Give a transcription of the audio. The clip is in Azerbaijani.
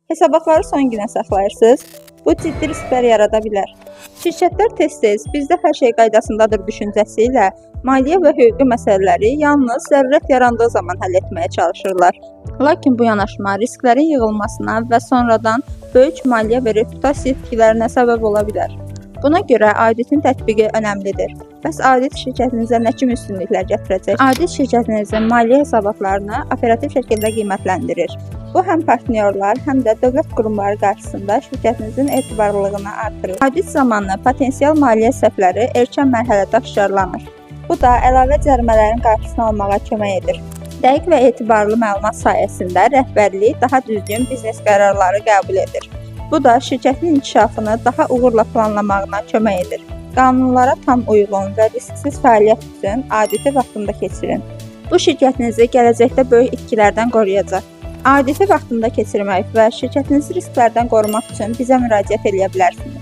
Hesabatları son günə saxlayırsınız. Bu ciddi risklər yarada bilər. Şirkətlər tez-tez bizdə hər şey qaydasındadır düşüncəsi ilə maliyyə və hüquqi məsələləri yalnız zərurət yarandığı zaman həll etməyə çalışırlar. Lakin bu yanaşma risklərin yığılmasına və sonradan böyük maliyyə və reputasiya itkilərinə səbəb ola bilər. Buna görə auditin tətbiqi önəmlidir. Bəs audit şirkətinizə nə kimi üstünlüklər gətirəcək? Audit şirkətinizin maliyyə hesabatlarını operativ şəkildə qiymətləndirir. Bu həm partnyorlar, həm də dövlət qurumları qarşısında şirkətinizin etibarlılığını artırır. Audit zamanı potensial maliyyə səhvləri erkən mərhələdə aşkarlanır. Bu da əlavə cərimələrin qarşısını almağa kömək edir. Dəqiq və etibarlı məlumat sayəsində rəhbərlik daha düzgün biznes qərarları qəbul edir. Bu da şirkətin inkişafını daha uğurla planlamağına kömək edir. Qanunlara tam uyğun və risksiz fəaliyyət üçün auditi vaxtında keçirin. Bu şirkətinizi gələcəkdə böyük itkilərdən qoruyacaq. Auditi vaxtında keçirmək və şirkətinizi risklərdən qorumaq üçün bizə müraciət edə bilərsiniz.